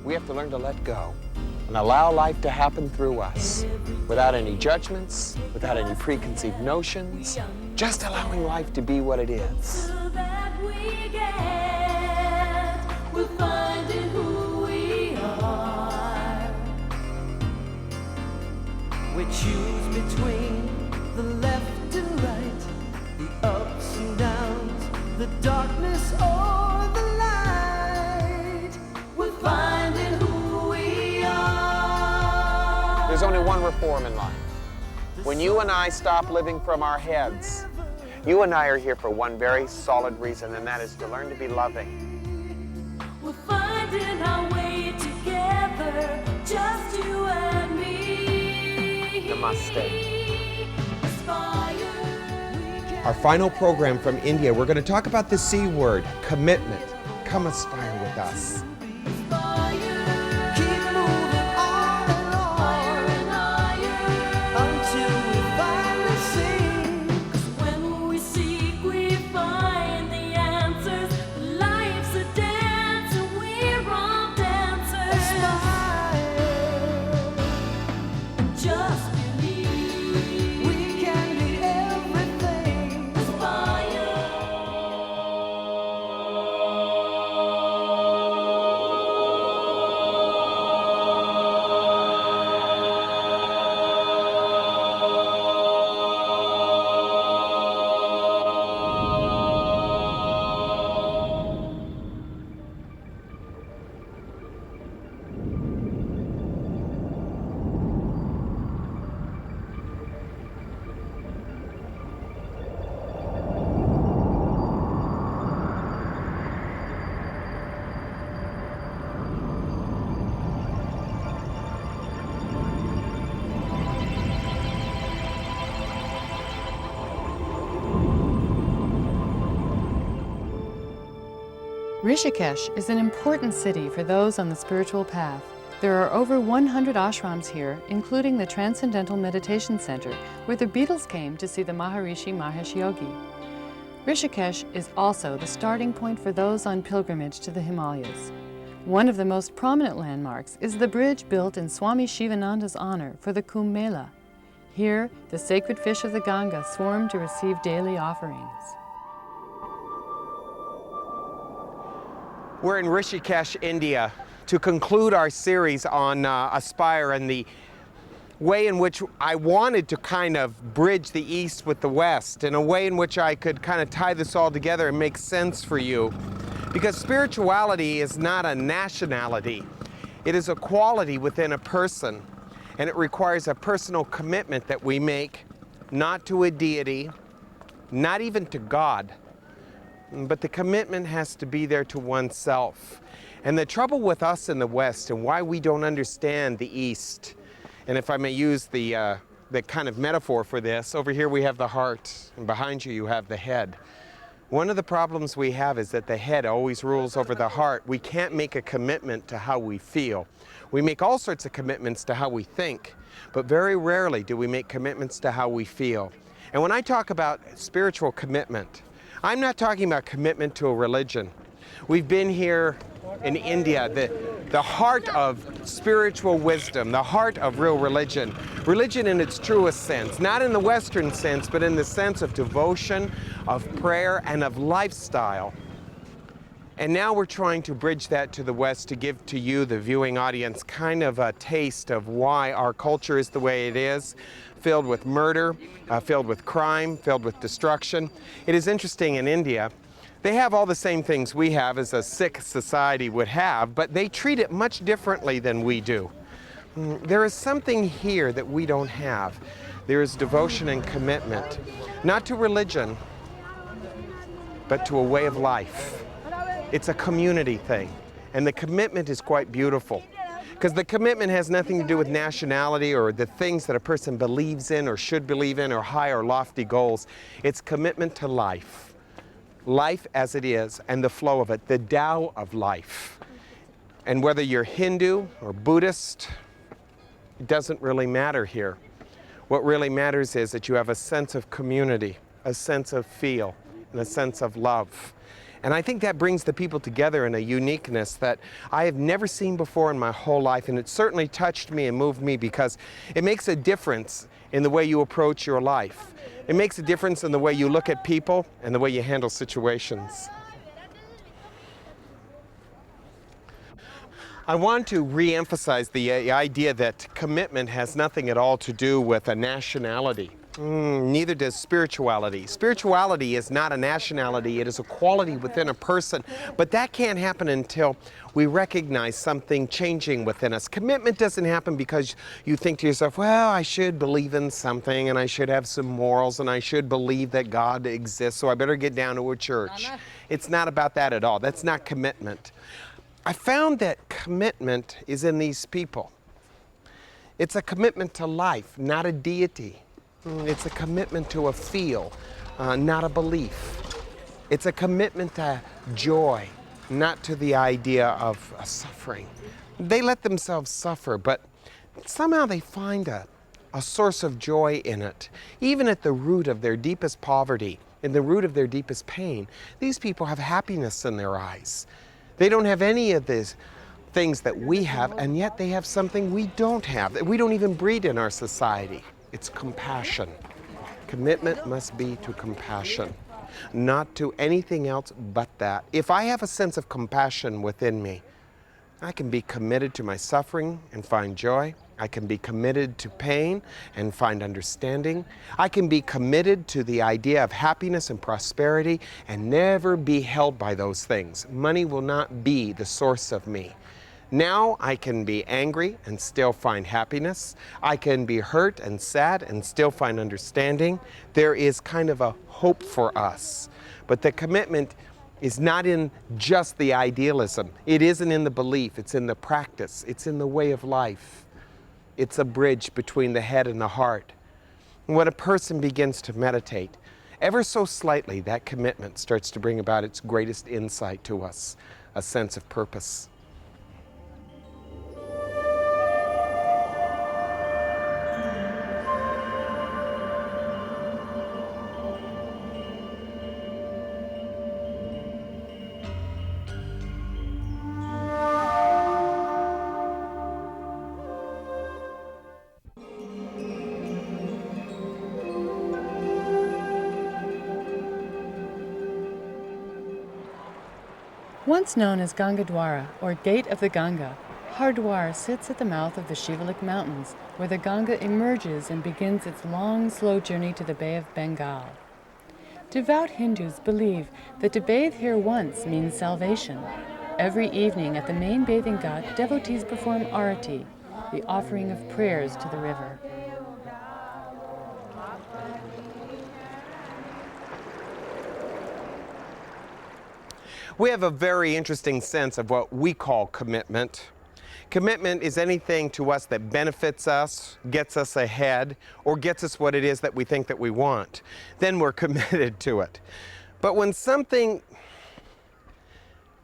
We have to learn to let go and allow life to happen through us without any judgments, without any preconceived notions, just allowing life to be what it is. We choose between the left and right, the ups and downs, the darkness or the light. We're finding who we are. There's only one reform in life. When you and I stop living from our heads, you and I are here for one very solid reason, and that is to learn to be loving. We're finding our way together, just you and me. Namaste. Our final program from India, we're going to talk about the C word, commitment. Come aspire with us. Rishikesh is an important city for those on the spiritual path. There are over 100 ashrams here, including the Transcendental Meditation Center, where the Beatles came to see the Maharishi Mahesh Yogi. Rishikesh is also the starting point for those on pilgrimage to the Himalayas. One of the most prominent landmarks is the bridge built in Swami Shivananda's honor for the Kumbh Mela. Here, the sacred fish of the Ganga swarm to receive daily offerings. We're in Rishikesh, India, to conclude our series on Aspire and the way in which I wanted to kind of bridge the East with the West, in a way in which I could kind of tie this all together and make sense for you. Because spirituality is not a nationality. It is a quality within a person, and it requires a personal commitment that we make, not to a deity, not even to God, but the commitment has to be there to oneself. And the trouble with us in the West and why we don't understand the East, and if I may use the kind of metaphor for this, over here we have the heart, and behind you you have the head. One of the problems we have is that the head always rules over the heart. We can't make a commitment to how we feel. We make all sorts of commitments to how we think, but very rarely do we make commitments to how we feel. And when I talk about spiritual commitment, I'm not talking about commitment to a religion. We've been here in India, the heart of spiritual wisdom, the heart of real religion. Religion in its truest sense, not in the Western sense, but in the sense of devotion, of prayer, and of lifestyle. And now we're trying to bridge that to the West to give to you, the viewing audience, kind of a taste of why our culture is the way it is, filled with murder, filled with crime, filled with destruction. It is interesting in India, they have all the same things we have as a sick society would have, but they treat it much differently than we do. There is something here that we don't have. There is devotion and commitment, not to religion, but to a way of life. It's a community thing, and the commitment is quite beautiful. Because the commitment has nothing to do with nationality or the things that a person believes in or should believe in or high or lofty goals. It's commitment to life. Life as it is and the flow of it, the Tao of life. And whether you're Hindu or Buddhist, it doesn't really matter here. What really matters is that you have a sense of community, a sense of feel, and a sense of love. And I think that brings the people together in a uniqueness that I have never seen before in my whole life. And it certainly touched me and moved me because it makes a difference in the way you approach your life. It makes a difference in the way you look at people and the way you handle situations. I want to re-emphasize the idea that commitment has nothing at all to do with a nationality. Neither does spirituality. Spirituality is not a nationality, it is a quality within a person. But that can't happen until we recognize something changing within us. Commitment doesn't happen because you think to yourself, well, I should believe in something and I should have some morals and I should believe that God exists, so I better get down to a church. It's not about that at all. That's not commitment. I found that commitment is in these people. It's a commitment to life, not a deity. It's a commitment to a feel, not a belief. It's a commitment to joy, not to the idea of suffering. They let themselves suffer, but somehow they find a source of joy in it. Even at the root of their deepest poverty, in the root of their deepest pain, these people have happiness in their eyes. They don't have any of these things that we have, and yet they have something we don't have, that we don't even breed in our society. It's compassion. Commitment must be to compassion, not to anything else but that. If I have a sense of compassion within me, I can be committed to my suffering and find joy. I can be committed to pain and find understanding. I can be committed to the idea of happiness and prosperity and never be held by those things. Money will not be the source of me. Now I can be angry and still find happiness. I can be hurt and sad and still find understanding. There is kind of a hope for us. But the commitment is not in just the idealism. It isn't in the belief. It's in the practice. It's in the way of life. It's a bridge between the head and the heart. And when a person begins to meditate, ever so slightly, that commitment starts to bring about its greatest insight to us, a sense of purpose. Once known as Gangadwara, or Gate of the Ganga, Hardwar sits at the mouth of the Shivalik Mountains, where the Ganga emerges and begins its long, slow journey to the Bay of Bengal. Devout Hindus believe that to bathe here once means salvation. Every evening at the main bathing ghat, devotees perform arati, the offering of prayers to the river. We have a very interesting sense of what we call commitment. Commitment is anything to us that benefits us, gets us ahead, or gets us what it is that we think that we want. Then we're committed to it. But when something,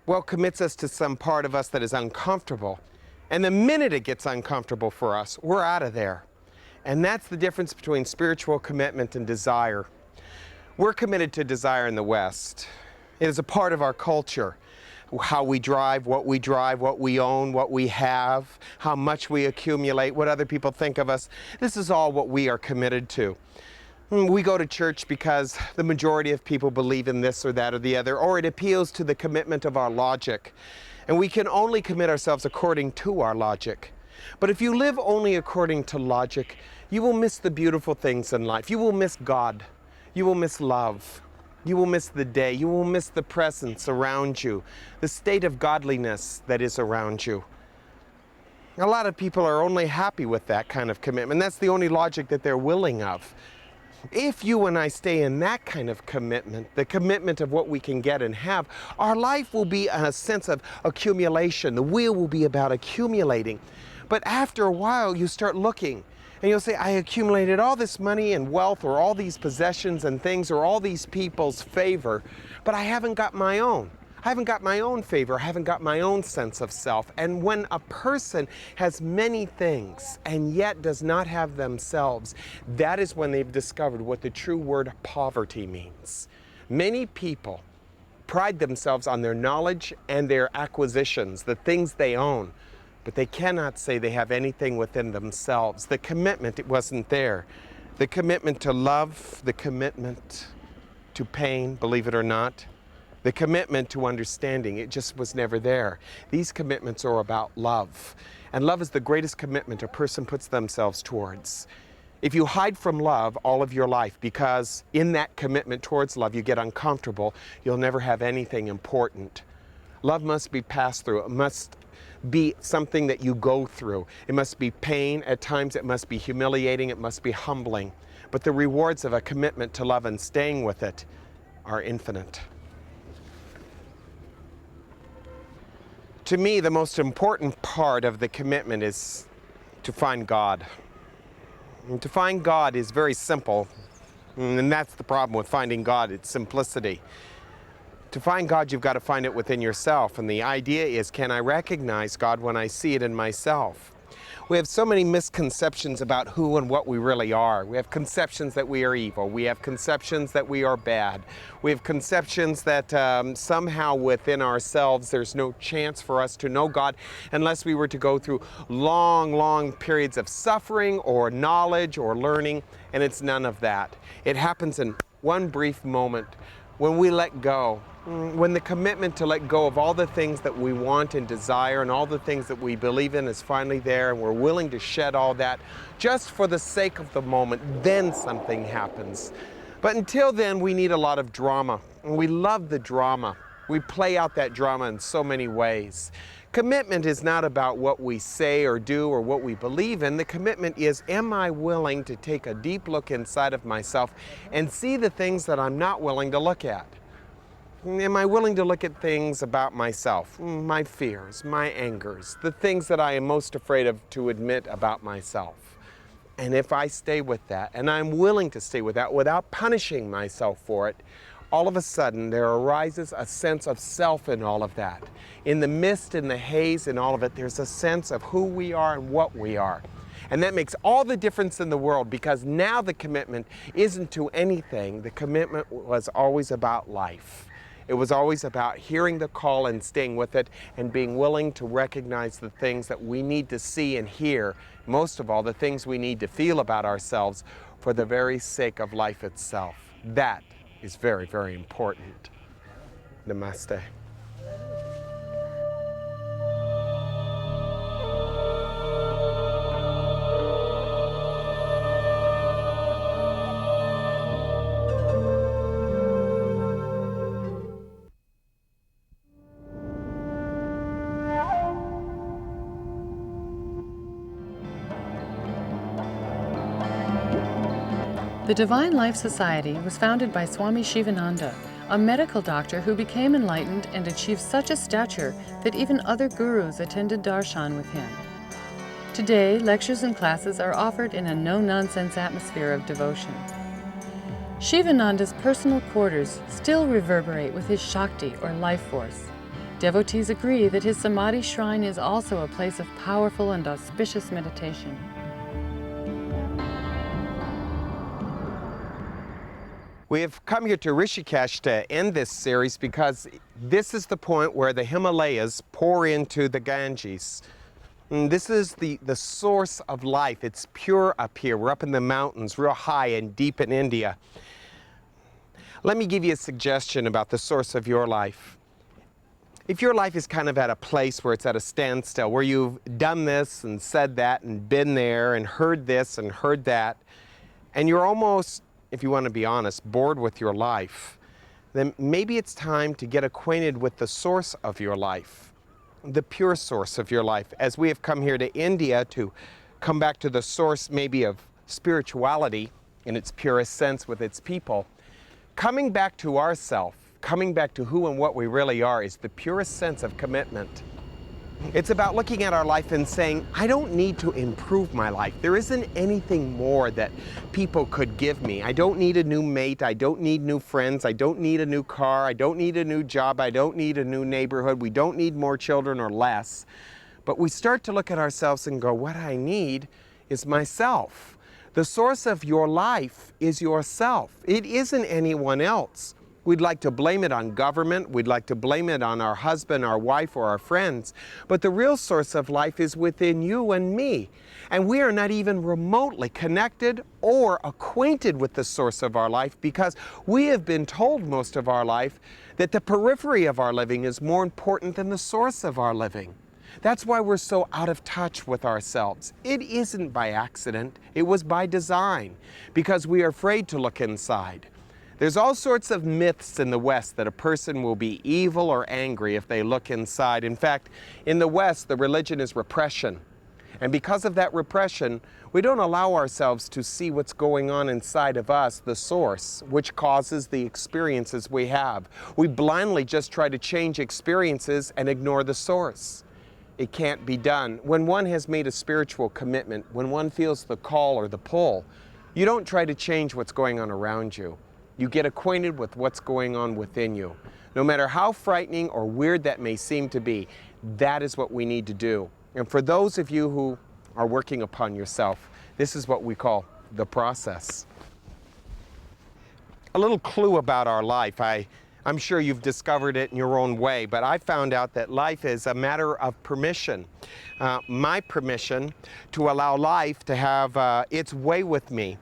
well, commits us to some part of us that is uncomfortable, and the minute it gets uncomfortable for us, we're out of there. And that's the difference between spiritual commitment and desire. We're committed to desire in the West. It is a part of our culture. How we drive, what we own, what we have, how much we accumulate, what other people think of us. This is all what we are committed to. We go to church because the majority of people believe in this or that or the other, or it appeals to the commitment of our logic. And we can only commit ourselves according to our logic. But if you live only according to logic, you will miss the beautiful things in life. You will miss God. You will miss love. You will miss the day. You will miss the presence around you, the state of godliness that is around you. A lot of people are only happy with that kind of commitment. That's the only logic that they're willing of. If you and I stay in that kind of commitment, the commitment of what we can get and have, our life will be a sense of accumulation. The wheel will be about accumulating. But after a while, you start looking. And you'll say, I accumulated all this money and wealth or all these possessions and things or all these people's favor, but I haven't got my own. I haven't got my own favor. I haven't got my own sense of self. And when a person has many things and yet does not have themselves, that is when they've discovered what the true word poverty means. Many people pride themselves on their knowledge and their acquisitions, the things they own, but they cannot say they have anything within themselves. The commitment, it wasn't there. The commitment to love, the commitment to pain, believe it or not, the commitment to understanding, it just was never there. These commitments are about love, and love is the greatest commitment a person puts themselves towards. If you hide from love all of your life because in that commitment towards love you get uncomfortable, you'll never have anything important. Love must be passed through. It must be something that you go through. It must be pain. At times it must be humiliating. It must be humbling. But the rewards of a commitment to love and staying with it are infinite. To me, the most important part of the commitment is to find God. And to find God is very simple, and that's the problem with finding God, it's simplicity. To find God, you've got to find it within yourself, and the idea is, can I recognize God when I see it in myself? We have so many misconceptions about who and what we really are. We have conceptions that we are evil. We have conceptions that we are bad. We have conceptions that somehow within ourselves there's no chance for us to know God unless we were to go through long, long periods of suffering or knowledge or learning, and it's none of that. It happens in one brief moment when we let go. When the commitment to let go of all the things that we want and desire and all the things that we believe in is finally there, and we're willing to shed all that just for the sake of the moment, then something happens. But until then, we need a lot of drama, and we love the drama. We play out that drama in so many ways. Commitment is not about what we say or do or what we believe in. The commitment is, am I willing to take a deep look inside of myself and see the things that I'm not willing to look at? Am I willing to look at things about myself, my fears, my angers, the things that I am most afraid of to admit about myself? And if I stay with that, and I'm willing to stay with that without punishing myself for it, all of a sudden there arises a sense of self in all of that. In the mist, in the haze, in all of it, there's a sense of who we are and what we are. And that makes all the difference in the world, because now the commitment isn't to anything. The commitment was always about life. It was always about hearing the call and staying with it and being willing to recognize the things that we need to see and hear, most of all, the things we need to feel about ourselves for the very sake of life itself. That is very, very important. Namaste. The Divine Life Society was founded by Swami Shivananda, a medical doctor who became enlightened and achieved such a stature that even other gurus attended darshan with him. Today, lectures and classes are offered in a no-nonsense atmosphere of devotion. Shivananda's personal quarters still reverberate with his Shakti, or life force. Devotees agree that his Samadhi shrine is also a place of powerful and auspicious meditation. We have come here to Rishikesh to end this series because this is the point where the Himalayas pour into the Ganges. And this is the source of life. It's pure up here. We're up in the mountains, real high and deep in India. Let me give you a suggestion about the source of your life. If your life is kind of at a place where it's at a standstill, where you've done this and said that and been there and heard this and heard that, and you're almost, if you want to be honest, bored with your life, then maybe it's time to get acquainted with the source of your life, the pure source of your life. As we have come here to India to come back to the source maybe of spirituality in its purest sense with its people, coming back to ourself, coming back to who and what we really are is the purest sense of commitment. It's about looking at our life and saying, I don't need to improve my life. There isn't anything more that people could give me. I don't need a new mate. I don't need new friends. I don't need a new car. I don't need a new job. I don't need a new neighborhood. We don't need more children or less. But we start to look at ourselves and go, what I need is myself. The source of your life is yourself. It isn't anyone else. We'd like to blame it on government, we'd like to blame it on our husband, our wife, or our friends, but the real source of life is within you and me. And we are not even remotely connected or acquainted with the source of our life because we have been told most of our life that the periphery of our living is more important than the source of our living. That's why we're so out of touch with ourselves. It isn't by accident, it was by design, because we are afraid to look inside. There's all sorts of myths in the West that a person will be evil or angry if they look inside. In fact, in the West, the religion is repression. And because of that repression, we don't allow ourselves to see what's going on inside of us, the source, which causes the experiences we have. We blindly just try to change experiences and ignore the source. It can't be done. When one has made a spiritual commitment, when one feels the call or the pull, you don't try to change what's going on around you. You get acquainted with what's going on within you. No matter how frightening or weird that may seem to be, that is what we need to do. And for those of you who are working upon yourself, this is what we call the process. A little clue about our life. I'm sure you've discovered it in your own way, but I found out that life is a matter of permission. My permission to allow life to have its way with me.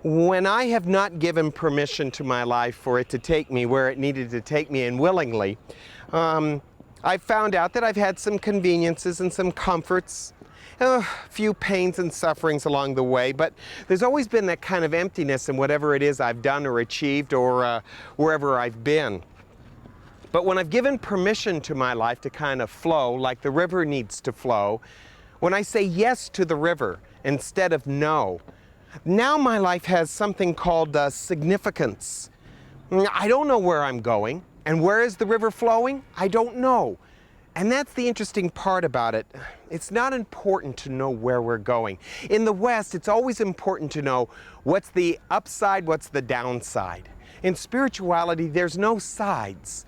When I have not given permission to my life for it to take me where it needed to take me, and willingly, I found out that I've had some conveniences and some comforts, a few pains and sufferings along the way, but there's always been that kind of emptiness in whatever it is I've done or achieved or wherever I've been. But when I've given permission to my life to kind of flow like the river needs to flow, when I say yes to the river instead of no, now my life has something called significance. I don't know where I'm going, and where is the river flowing? I don't know. And that's the interesting part about it. It's not important to know where we're going. In the West, it's always important to know what's the upside, what's the downside. In spirituality, there's no sides.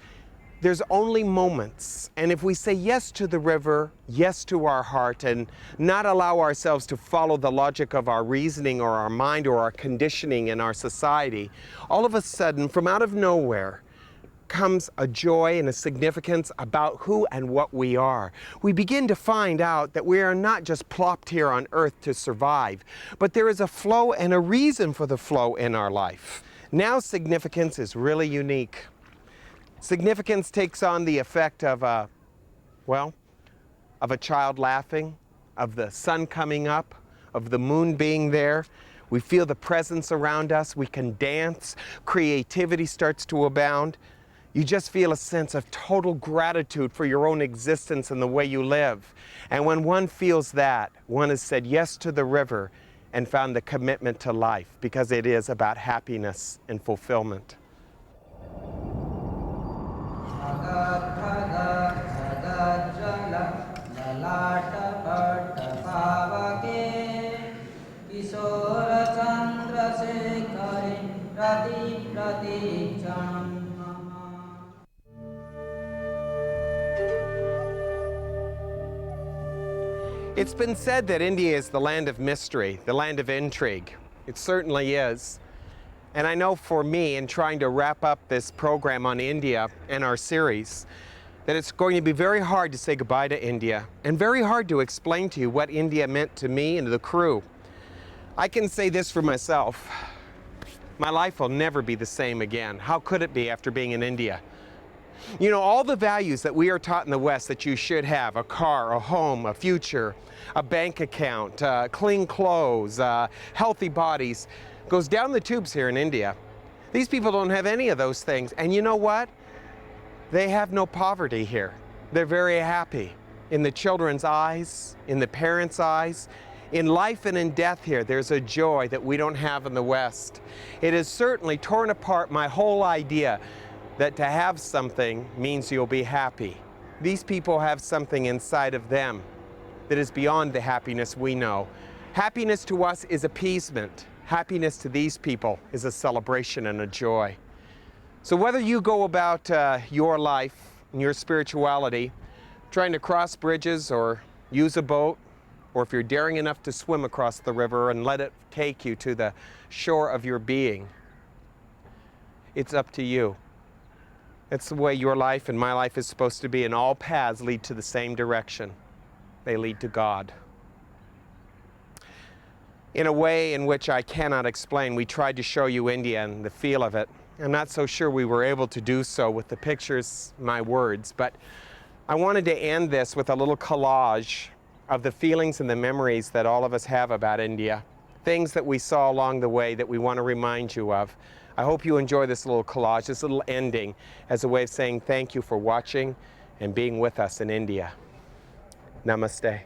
There's only moments. And if we say yes to the river, yes to our heart, and not allow ourselves to follow the logic of our reasoning or our mind or our conditioning in our society, all of a sudden, from out of nowhere, comes a joy and a significance about who and what we are. We begin to find out that we are not just plopped here on earth to survive, but there is a flow and a reason for the flow in our life. Now significance is really unique. Significance takes on the effect of a child laughing, of the sun coming up, of the moon being there. We feel the presence around us. We can dance. Creativity starts to abound. You just feel a sense of total gratitude for your own existence and the way you live. And when one feels that, one has said yes to the river and found the commitment to life, because it is about happiness and fulfillment. It's been said that India is the land of mystery, the land of intrigue. It certainly is. And I know for me, in trying to wrap up this program on India and our series, that it's going to be very hard to say goodbye to India and very hard to explain to you what India meant to me and to the crew. I can say this for myself. My life will never be the same again. How could it be after being in India? You know, all the values that we are taught in the West that you should have, a car, a home, a future, a bank account, clean clothes, healthy bodies, goes down the tubes here in India. These people don't have any of those things. And you know what? They have no poverty here. They're very happy. In the children's eyes, in the parents' eyes, in life and in death here, there's a joy that we don't have in the West. It has certainly torn apart my whole idea that to have something means you'll be happy. These people have something inside of them that is beyond the happiness we know. Happiness to us is appeasement. Happiness to these people is a celebration and a joy. So whether you go about your life and your spirituality, trying to cross bridges or use a boat, or if you're daring enough to swim across the river and let it take you to the shore of your being, it's up to you. It's the way your life and my life is supposed to be, and all paths lead to the same direction. They lead to God. In a way in which I cannot explain, we tried to show you India and the feel of it. I'm not so sure we were able to do so with the pictures, my words, but I wanted to end this with a little collage of the feelings and the memories that all of us have about India, things that we saw along the way that we want to remind you of. I hope you enjoy this little collage, this little ending, as a way of saying thank you for watching and being with us in India. Namaste.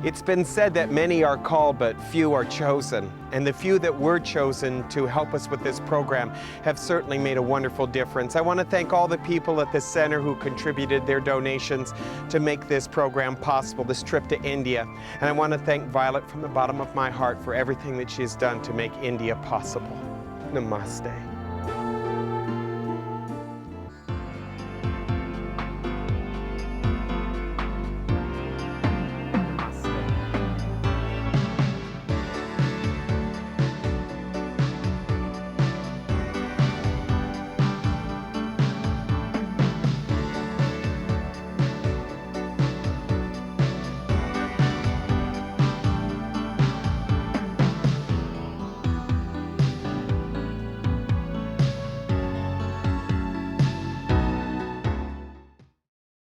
It's been said that many are called, but few are chosen. And the few that were chosen to help us with this program have certainly made a wonderful difference. I want to thank all the people at the center who contributed their donations to make this program possible, this trip to India. And I want to thank Violet from the bottom of my heart for everything that she has done to make India possible. Namaste.